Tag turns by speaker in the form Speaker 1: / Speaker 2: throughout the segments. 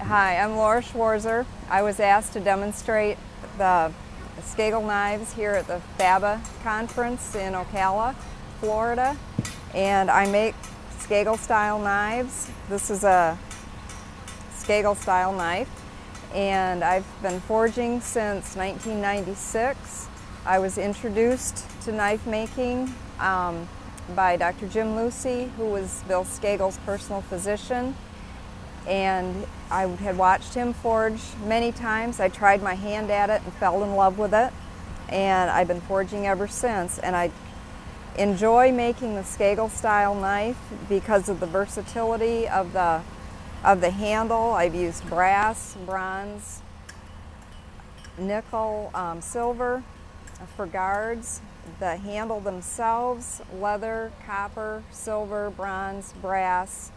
Speaker 1: Hi, I'm Lora Schwarzer. I was asked to demonstrate the Scagel knives here at the FABA conference in Ocala, Florida. And I make Scagel style knives. This is a Scagel style knife. And I've been forging since 1996. I was introduced to knife making by Dr. Jim Lucy, who was Bill Scagel's personal physician. And I had watched him forge many times. I tried my hand at it and fell in love with it. And I've been forging ever since. And I enjoy making the Scagel style knife because of the versatility of the handle. I've used brass, bronze, nickel, silver for guards. The handle themselves, leather, copper, silver, bronze, brass,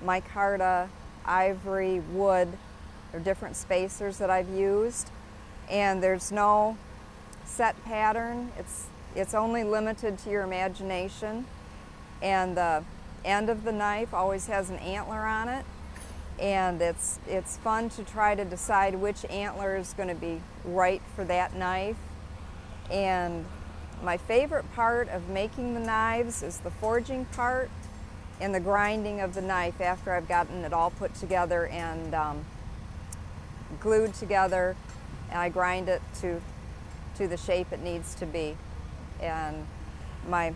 Speaker 1: micarta, ivory, wood. There are different spacers that I've used, and there's no set pattern. It's only limited to your imagination, and the end of the knife always has an antler on it, and it's fun to try to decide which antler is going to be right for that knife. And my favorite part of making the knives is the forging part and the grinding of the knife after I've gotten it all put together and glued together, and I grind it to the shape it needs to be. And my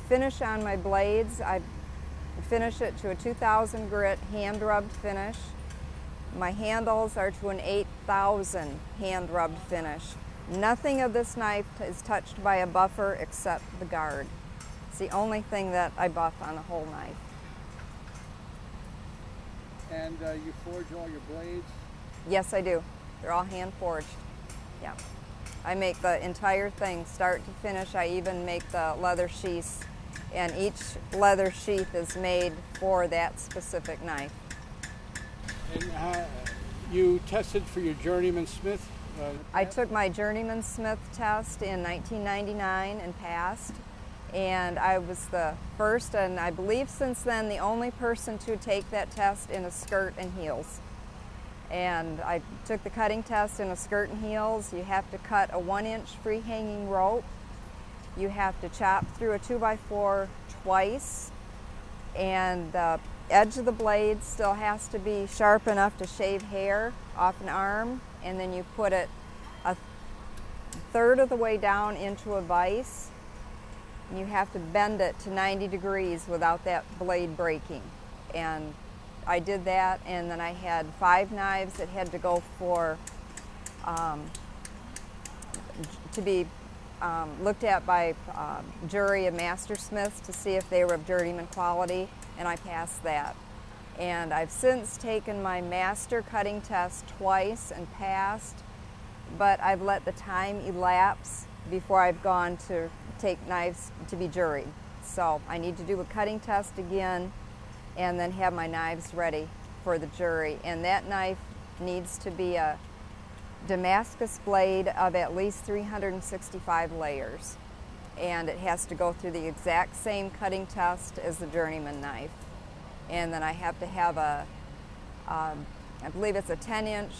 Speaker 1: finish on my blades, I finish it to a 2000 grit hand rubbed finish. My handles are to an 8000 hand rubbed finish. Nothing of this knife is touched by a buffer except the guard. It's the only thing that I buff on the whole knife.
Speaker 2: And you forge all your blades?
Speaker 1: Yes, I do. They're all hand forged. Yeah. I make the entire thing, start to finish. I even make the leather sheaths, and each leather sheath is made for that specific knife.
Speaker 2: And you tested for your journeyman smith?
Speaker 1: I took my journeyman smith test in 1999 and passed, and I was the first, and I believe since then the only person to take that test in a skirt and heels. And I took the cutting test in a skirt and heels. You have to cut a 1-inch free hanging rope. You have to chop through a 2x4 twice, and the edge of the blade still has to be sharp enough to shave hair off an arm, and then you put it a third of the way down into a vise. And you have to bend it to 90 degrees without that blade breaking. And I did that, and then I had 5 knives that had to go for to be looked at by jury of mastersmiths to see if they were of journeyman quality, and I passed that. And I've since taken my master cutting test twice and passed, but I've let the time elapse before I've gone to take knives to be juried. So I need to do a cutting test again and then have my knives ready for the jury. And that knife needs to be a Damascus blade of at least 365 layers. And it has to go through the exact same cutting test as the journeyman knife. And then I have to have I believe it's a 10-inch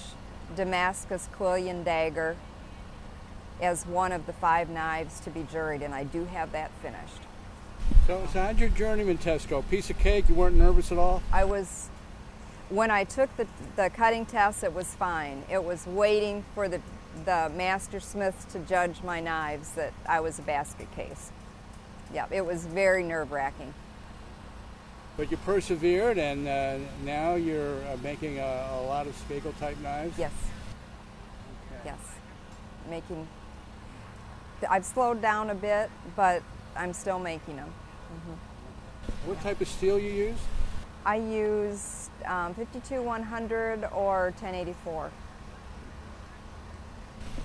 Speaker 1: Damascus quillion dagger as one of the 5 knives to be juried, and I do have that finished.
Speaker 2: So how'd your journeyman test go? Piece of cake? You weren't nervous at all?
Speaker 1: When I took the cutting test, it was fine. It was waiting for the master smiths to judge my knives that I was a basket case. Yeah, it was very nerve-wracking.
Speaker 2: But you persevered, and now you're making a lot of Scagel type knives?
Speaker 1: Yes.
Speaker 2: Okay.
Speaker 1: Yes. I've slowed down a bit, but I'm still making them. Mm-hmm.
Speaker 2: What type of steel you use?
Speaker 1: I use 52-100 or 1084.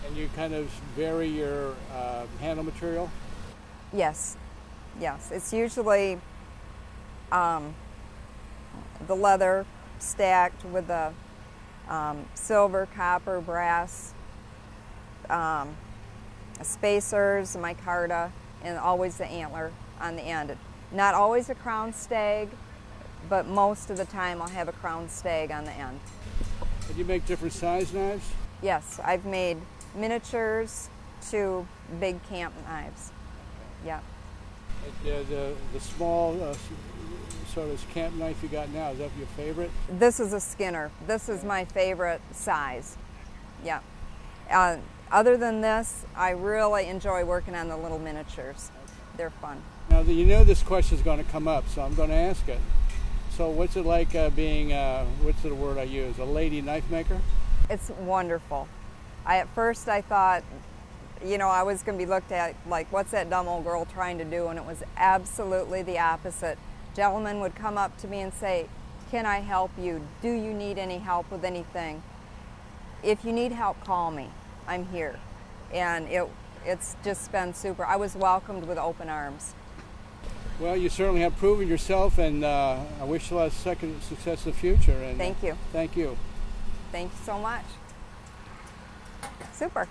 Speaker 2: And you kind of vary your handle material?
Speaker 1: Yes. Yes. It's usually the leather stacked with the silver, copper, brass, spacers, micarta, and always the antler on the end. Not always a crown stag. but most of the time I'll have a crown stag on the end.
Speaker 2: And you make different size knives?
Speaker 1: Yes, I've made miniatures to big camp knives. Yeah.
Speaker 2: The small sort of camp knife you got now, is that your favorite?
Speaker 1: This is a Skinner. This is my favorite size. Yeah. Other than this, I really enjoy working on the little miniatures. They're fun.
Speaker 2: Now, you know this question is going to come up, so I'm going to ask it. So what's it like being, what's the word I use, a lady knife maker?
Speaker 1: It's wonderful. At first I thought, you know, I was going to be looked at like, what's that dumb old girl trying to do? And it was absolutely the opposite. Gentlemen would come up to me and say, can I help you? Do you need any help with anything? If you need help, call me. I'm here. And it's just been super. I was welcomed with open arms.
Speaker 2: Well, you certainly have proven yourself, and I wish you a lot of success in the future. And
Speaker 1: thank you.
Speaker 2: Thank you.
Speaker 1: Thank you so much. Super.